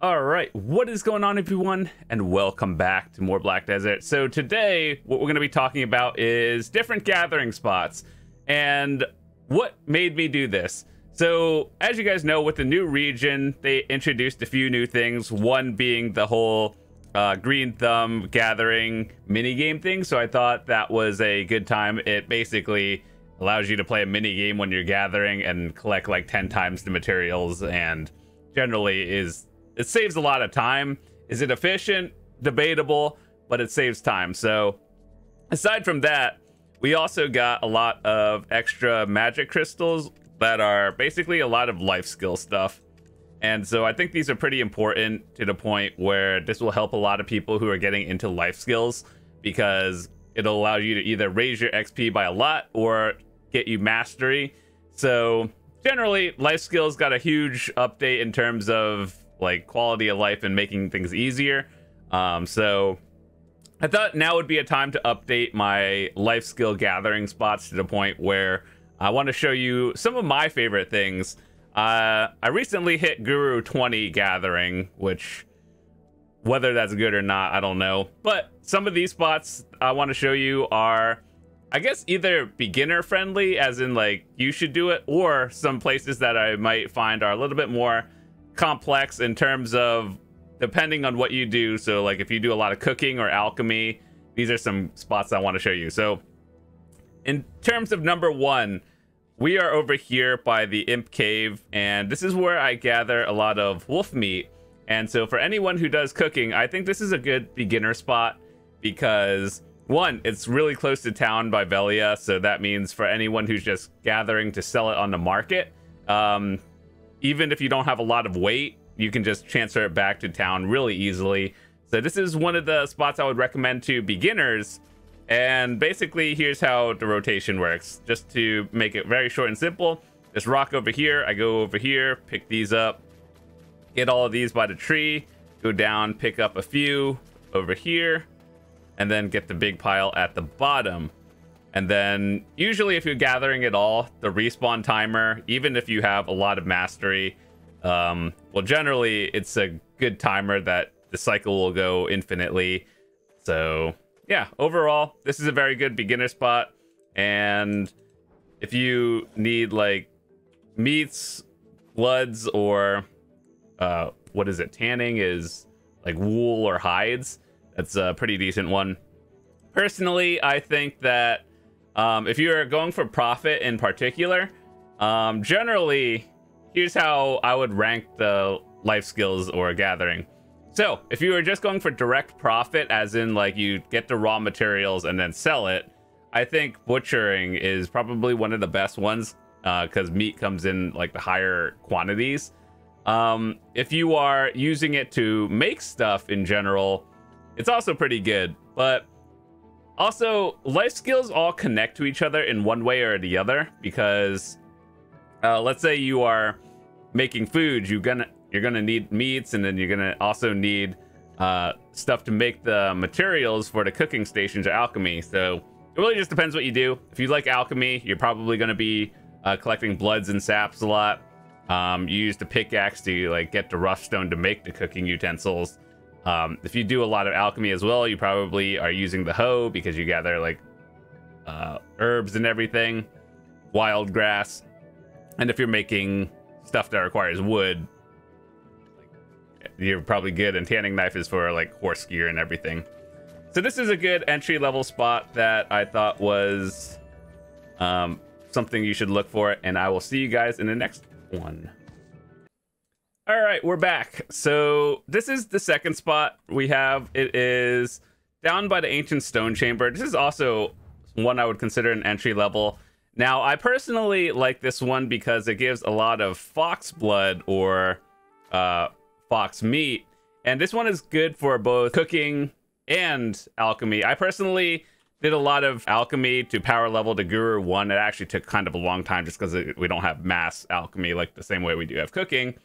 All right, what is going on, everyone, and welcome back to more Black Desert. So today, what we're going to be talking about is different gathering spots and what made me do this. So, as you guys know, with the new region, they introduced a few new things, one being the whole green thumb gathering minigame thing, so I thought that was a good time. It basically allows you to play a minigame when you're gathering and collect like 10 times the materials, and generally it saves a lot of time. Is it efficient? Debatable, but it saves time. So aside from that, we also got a lot of extra magic crystals that are basically a lot of life skill stuff. And so I think these are pretty important to the point where this will help a lot of people who are getting into life skills, because it'll allow you to either raise your XP by a lot or get you mastery. So generally, life skills got a huge update in terms of like quality of life and making things easier. So I thought now would be a time to update my life skill gathering spots to the point where I want to show you some of my favorite things. I recently hit Guru 20 gathering, which whether that's good or not, I don't know. But some of these spots I want to show you are, I guess, either beginner friendly, as in like you should do it, or some places that I might find are a little bit more complex in terms of depending on what you do. So like if you do a lot of cooking or alchemy, these are some spots I want to show you. So in terms of number one, we are over here by the Imp Cave, and this is where I gather a lot of wolf meat. And so for anyone who does cooking, I think this is a good beginner spot because one, it's really close to town by Velia, so that means for anyone who's just gathering to sell it on the market, even if you don't have a lot of weight, you can just transfer it back to town really easily. So this is one of the spots I would recommend to beginners. And basically, here's how the rotation works. Just to make it very short and simple, just rock over here. I go over here, pick these up, get all of these by the tree, go down, pick up a few over here, and then get the big pile at the bottom. And then usually if you're gathering it all, the respawn timer, even if you have a lot of mastery, well, generally it's a good timer that the cycle will go infinitely. So yeah, overall, this is a very good beginner spot. And if you need like meats, bloods, or what is it? Tanning is like wool or hides. That's a pretty decent one. Personally, I think that if you're going for profit in particular, generally, here's how I would rank the life skills or gathering. So if you are just going for direct profit, as in like you get the raw materials and then sell it, I think butchering is probably one of the best ones because meat comes in like the higher quantities. If you are using it to make stuff in general, it's also pretty good. But also, life skills all connect to each other in one way or the other, because let's say you are making food, you're gonna need meats, and then you're gonna also need stuff to make the materials for the cooking stations or alchemy. So it really just depends what you do. If you like alchemy, you're probably gonna be collecting bloods and saps a lot. You use the pickaxe to like get the rough stone to make the cooking utensils. If you do a lot of alchemy as well, you probably are using the hoe because you gather like herbs and everything, wild grass. And if you're making stuff that requires wood, you're probably good. And tanning knife is for like horse gear and everything. So this is a good entry level spot that I thought was something you should look for. And I will see you guys in the next one. All right, we're back. So this is the second spot we have. It is down by the ancient stone chamber. This is also one I would consider an entry level. Now, I personally like this one because it gives a lot of fox blood or fox meat. And this one is good for both cooking and alchemy. I personally did a lot of alchemy to power level to Guru 1. It actually took kind of a long time just because we don't have mass alchemy like the same way we do have cooking.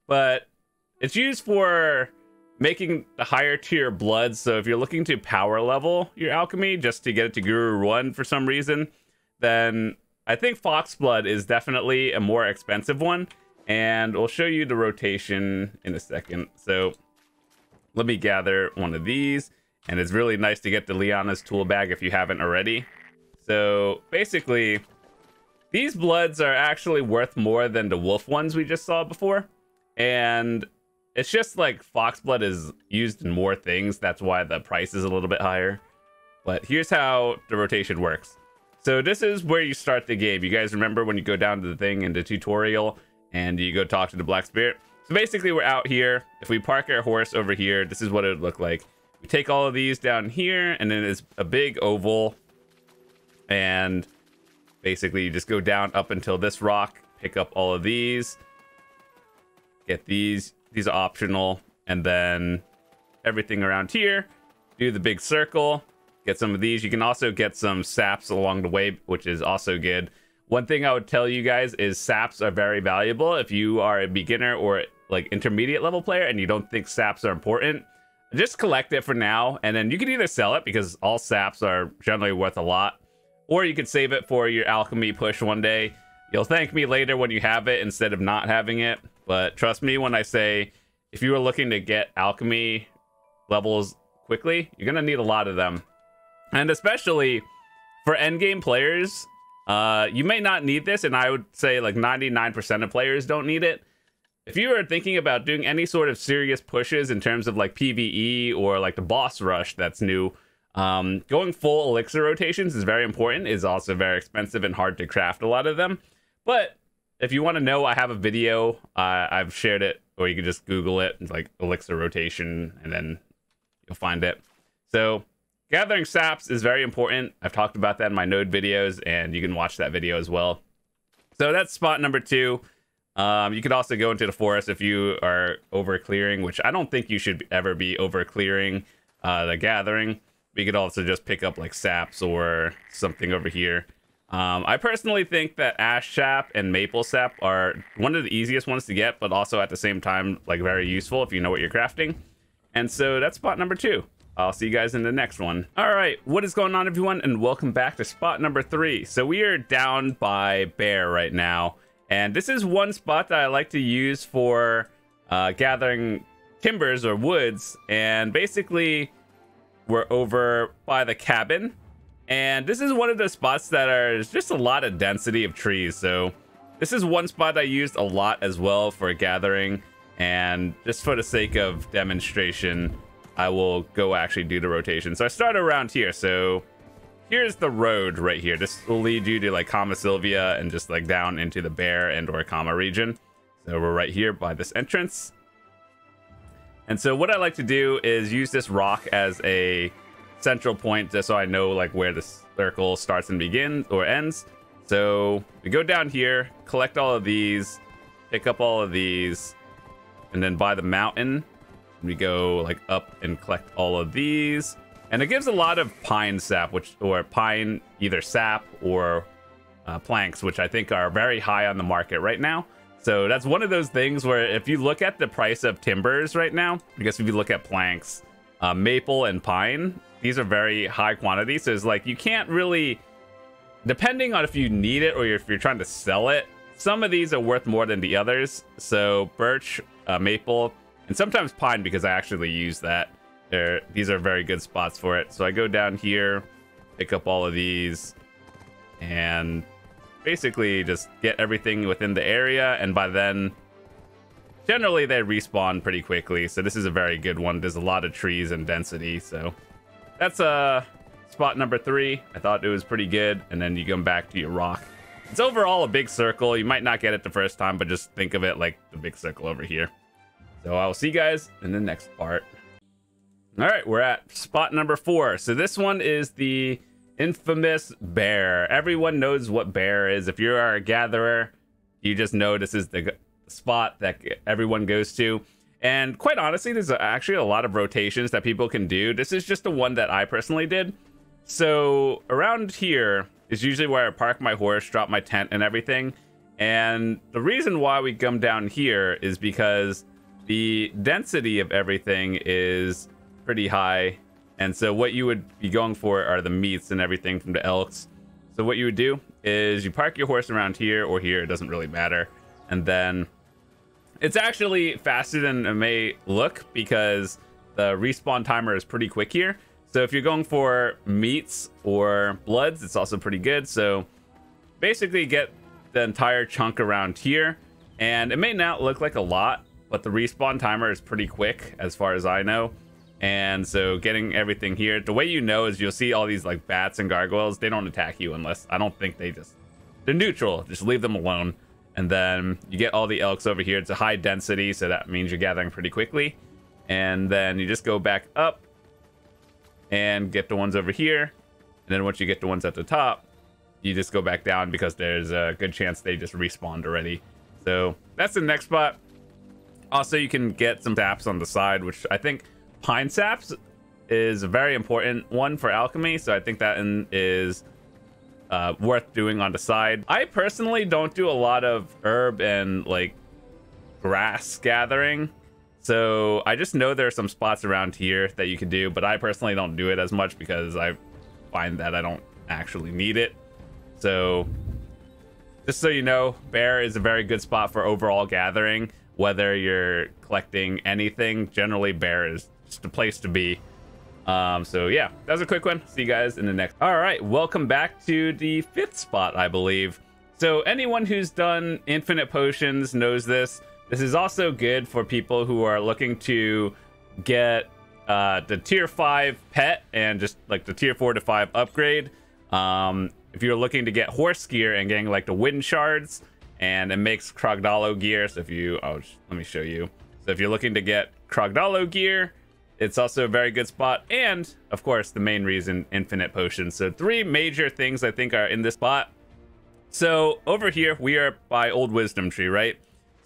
But it's used for making the higher tier bloods. So if you're looking to power level your alchemy just to get it to Guru 1 for some reason, then I think fox blood is definitely a more expensive one. and we'll show you the rotation in a second. So let me gather one of these, and it's really nice to get the Liana's tool bag if you haven't already. So basically, these bloods are actually worth more than the wolf ones we just saw before, and it's just like fox blood is used in more things. That's why the price is a little bit higher. But here's how the rotation works. So this is where you start the game. You guys remember when you go down to the thing in the tutorial and you go talk to the Black Spirit? So basically we're out here. If we park our horse over here, this is what it would look like. We take all of these down here, and then it's a big oval. And basically you just go down up until this rock, pick up all of these, get these are optional, and then everything around here, do the big circle, get some of these. You can also get some saps along the way, which is also good. One thing I would tell you guys is saps are very valuable. If you are a beginner or like intermediate level player and you don't think saps are important, just collect it for now, and then you can either sell it because all saps are generally worth a lot, or you could save it for your alchemy push one day. You'll thank me later when you have it instead of not having it. But trust me when I say, if you are looking to get alchemy levels quickly, you're gonna need a lot of them. And especially for endgame players, you may not need this, and I would say like 99% of players don't need it. If you are thinking about doing any sort of serious pushes in terms of like PvE or like the boss rush that's new, going full elixir rotations is very important. It's also very expensive and hard to craft a lot of them. But if you want to know, I have a video. I've shared it, or you can just Google it. It's like elixir rotation, and then you'll find it. So gathering saps is very important. I've talked about that in my node videos, and you can watch that video as well. So that's spot number 2. You could also go into the forest if you are over clearing, which I don't think you should ever be over clearing the gathering. We could also just pick up like saps or something over here. I personally think that ash sap and maple sap are one of the easiest ones to get, but also at the same time like very useful if you know what you're crafting. And so that's spot number 2. I'll see you guys in the next one. All right, what is going on, everyone, and welcome back to spot number 3. So we are down by Bear right now, and this is one spot that I like to use for gathering timbers or woods. And basically we're over by the cabin, and this is one of the spots that are just a lot of density of trees. So this is one spot I used a lot as well for gathering, and just for the sake of demonstration, I will go actually do the rotation. So I start around here. So here's the road right here. This will lead you to like Kama Sylvia and just like down into the Bear and or Kama region. So we're right here by this entrance. And so what I like to do is use this rock as a central point, just so I know like where the circle starts and begins or ends. So we go down here, collect all of these, pick up all of these, and then by the mountain, we go like up and collect all of these. And it gives a lot of pine sap, or pine either sap or planks, which I think are very high on the market right now. So that's one of those things where if you look at the price of timbers right now, I guess if you look at planks, maple and pine, these are very high quantities. So it's like you can't really, depending on if you need it or if you're trying to sell it, some of these are worth more than the others. So birch, maple, and sometimes pine, because I actually use that. These are very good spots for it. So I go down here, pick up all of these, and basically just get everything within the area. And by then, generally they respawn pretty quickly. So this is a very good one. There's a lot of trees and density. So that's spot number 3. I thought it was pretty good. And then you come back to your rock. It's overall a big circle. You might not get it the first time, but just think of it like the big circle over here. So I will see you guys in the next part. All right, we're at spot number 4. So this one is the infamous Bear. Everyone knows what Bear is. If you are a gatherer, you just know this is the spot that everyone goes to. And quite honestly, there's actually a lot of rotations that people can do. This is just the one that I personally did. So around here is usually where I park my horse, drop my tent and everything. And the reason why we come down here is because the density of everything is pretty high. And so what you would be going for are the meats and everything from the elks. So what you would do is you park your horse around here or here, it doesn't really matter. And then It's actually faster than it may look because the respawn timer is pretty quick here. So if you're going for meats or bloods, it's also pretty good. So basically get the entire chunk around here, and it may not look like a lot, but the respawn timer is pretty quick as far as I know. And so getting everything here, the way you know is you'll see all these like bats and gargoyles. They don't attack you unless, I don't think they're neutral. Just leave them alone. And then you get all the elks over here. It's a high density, so that means you're gathering pretty quickly. And then you just go back up and get the ones over here. And then once you get the ones at the top, you just go back down because there's a good chance they just respawned already. So that's the next spot. Also, you can get some saps on the side, which I think pine saps is a very important one for alchemy. So I think that is worth doing on the side. I personally don't do a lot of herb and like grass gathering. So I just know there are some spots around here that you can do, but I personally don't do it as much because I find that I don't actually need it. So just so you know, bear is a very good spot for overall gathering. Whether you're collecting anything, generally bear is just a place to be. So yeah, that was a quick one. See you guys in the next. All right, welcome back to the 5th spot, I believe. So anyone who's done infinite potions knows this. This is also good for people who are looking to get the tier 5 pet and just like the tier 4 to 5 upgrade. If you're looking to get horse gear and getting like the wind shards, and it makes Krogdalo gear. So if you, let me show you. So if you're looking to get Krogdalo gear, it's also a very good spot. And of course, the main reason, infinite potions. So 3 major things I think are in this spot. So over here, we are by Old Wisdom Tree, right?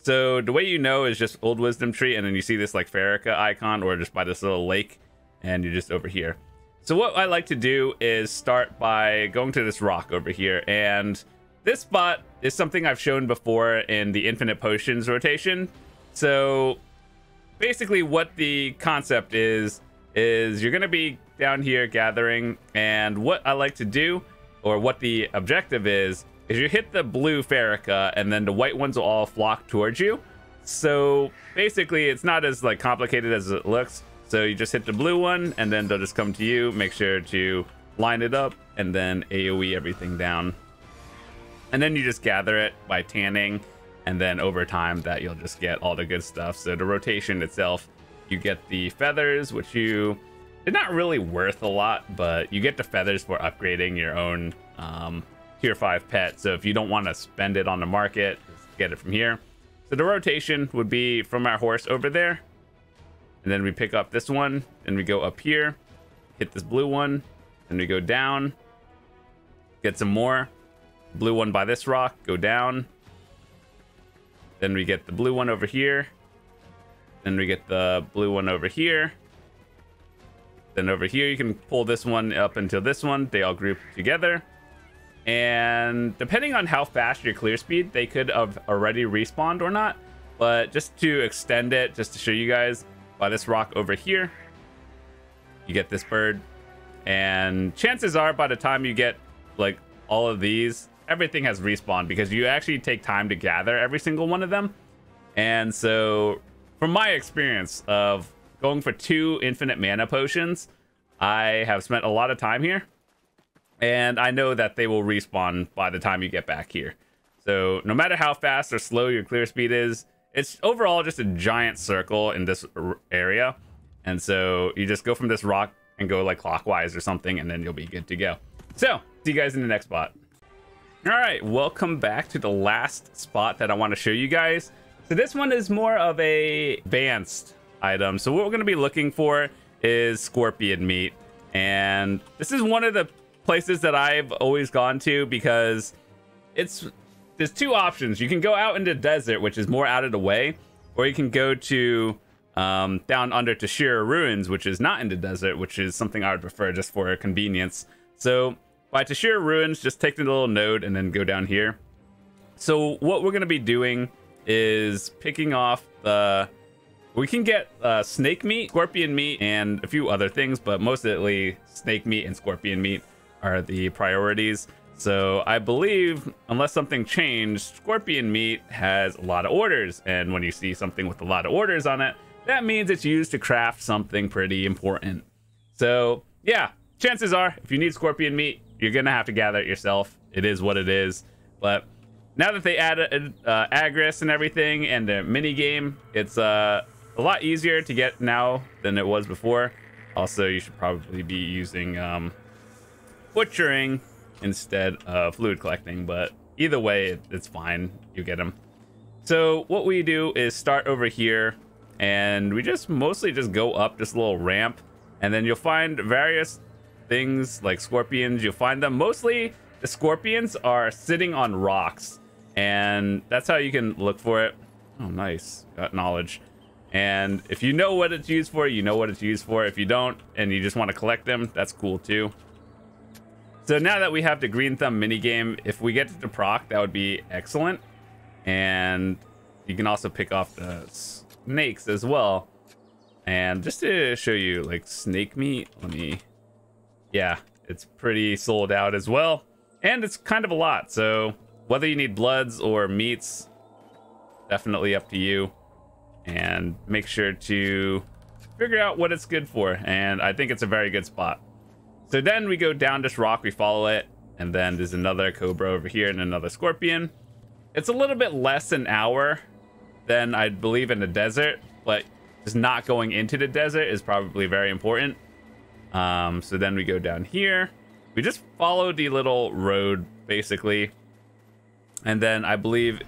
So the way you know is just Old Wisdom Tree, and then you see this like Farika icon, or just by this little lake, and you're just over here. So what I like to do is start by going to this rock over here, and this spot is something I've shown before in the infinite potions rotation. So basically what the concept is you're going to be down here gathering, and what I like to do, or what the objective is you hit the blue Farika, and then the white ones will all flock towards you. So basically it's not as like complicated as it looks. So you just hit the blue one, and then they'll just come to you. Make sure to line it up, and then AoE everything down. And then you just gather it by tanning, and then over time that you'll just get all the good stuff. So the rotation itself, you get the feathers, which they're not really worth a lot, but you get the feathers for upgrading your own tier 5 pet. So if you don't want to spend it on the market, just get it from here. So the rotation would be from our horse over there, and then we pick up this one, and we go up here, hit this blue one, and we go down, get some more. Blue one by this rock, go down. Then we get the blue one over here. Then we get the blue one over here. Then over here you can pull this one up until this one. They all group together. And depending on how fast your clear speed, they could have already respawned or not. But just to extend it, just to show you guys, by this rock over here, you get this bird. And chances are by the time you get like all of these, everything has respawned because you actually take time to gather every single one of them. And so from my experience of going for 2 infinite mana potions, I have spent a lot of time here, and I know that they will respawn by the time you get back here. So no matter how fast or slow your clear speed is, it's overall just a giant circle in this area. And so you just go from this rock and go like clockwise or something, and then you'll be good to go. So see you guys in the next spot. All right, welcome back to the last spot that I want to show you guys. So this one is more of a advanced item. So what we're going to be looking for is scorpion meat. And this is one of the places that I've always gone to because there's 2 options. You can go out into the desert, which is more out of the way, or you can go to down under Tashira Ruins, which is not in the desert, which is something I would prefer just for convenience. So by Tashira Ruins, just take the little node and then go down here. So what we're going to be doing is picking off we can get snake meat, scorpion meat, and a few other things, but mostly snake meat and scorpion meat are the priorities. So I believe, unless something changed, scorpion meat has a lot of orders. And when you see something with a lot of orders on it, that means it's used to craft something pretty important. So yeah, chances are, if you need scorpion meat, you're gonna have to gather it yourself. It is what it is. But now that they added Agris and everything and the mini game, it's a lot easier to get now than it was before. Also, you should probably be using butchering instead of fluid collecting, but either way, it's fine. You get them. So what we do is start over here, and we just mostly just go up this little ramp, and then you'll find various things like scorpions. You'll find them. Mostly the scorpions are sitting on rocks, and that's how you can look for it. Oh, nice. Got knowledge. And if you know what it's used for, you know what it's used for. If you don't, and you just want to collect them, that's cool too. So now that we have the green thumb minigame, if we get to the proc, that would be excellent. And you can also pick off the snakes as well. And just to show you, like, snake meat, yeah, it's pretty sold out as well. And it's kind of a lot, so whether you need bloods or meats, definitely up to you. And make sure to figure out what it's good for, and I think it's a very good spot. So then we go down this rock, we follow it, and then there's another cobra over here and another scorpion. It's a little bit less an hour than I believe in the desert, but just not going into the desert is probably very important. So then we go down here. We just follow the little road, basically. And then I believe,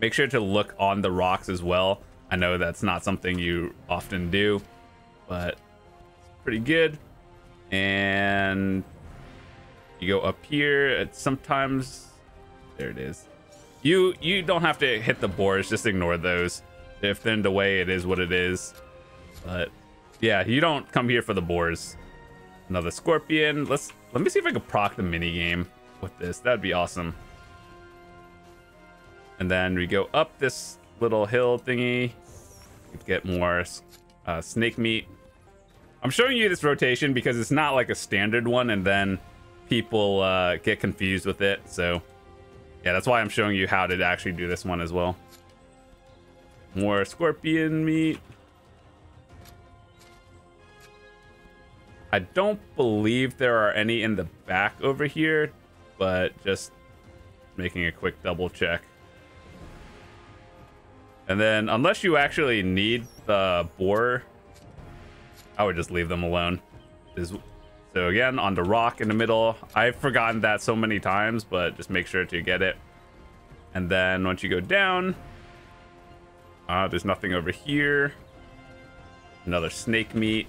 make sure to look on the rocks as well. I know that's not something you often do, but it's pretty good. And you go up here. It's sometimes, there it is. You don't have to hit the boars, just ignore those. If they're in the way, it is what it is. But yeah, you don't come here for the boars. Another scorpion. Let me see if I can proc the mini game with this. That'd be awesome. And then we go up this little hill thingy to get more snake meat. I'm showing you this rotation because it's not like a standard one, and then people get confused with it. So yeah, that's why I'm showing you how to actually do this one as well. More scorpion meat. I don't believe there are any in the back over here, but just making a quick double check. And then, unless you actually need the boar, I would just leave them alone. So again, on the rock in the middle, I've forgotten that so many times, but just make sure to get it. And then once you go down, there's nothing over here. Another snake meat.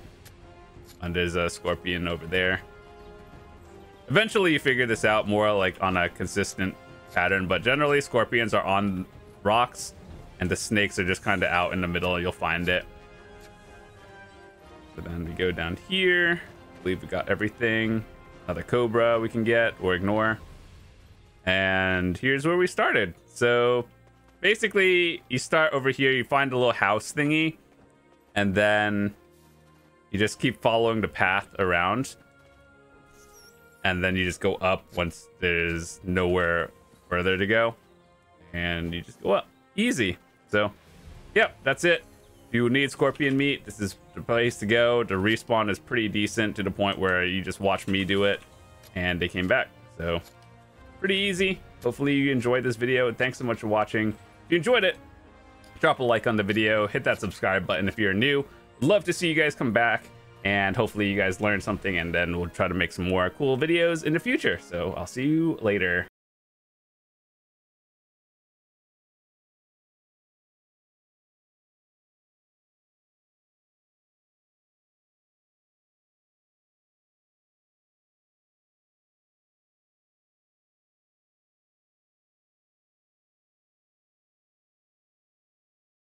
And there's a scorpion over there. Eventually you figure this out more like on a consistent pattern, but generally scorpions are on rocks and the snakes are just kind of out in the middle. You'll find it. So then we go down here. I believe we got everything. Another cobra we can get or ignore. And here's where we started. So basically you start over here, you find a little house thingy, and then you just keep following the path around, and then you just go up once there's nowhere further to go, and you just go up. Easy. So yep, that's it. If you need scorpion meat, this is the place to go. The respawn is pretty decent to the point where you just watch me do it and they came back. So pretty easy. Hopefully you enjoyed this video, and thanks so much for watching. If you enjoyed it, drop a like on the video, hit that subscribe button if you're new. Love to see you guys come back, and hopefully you guys learned something, and then we'll try to make some more cool videos in the future. So I'll see you later.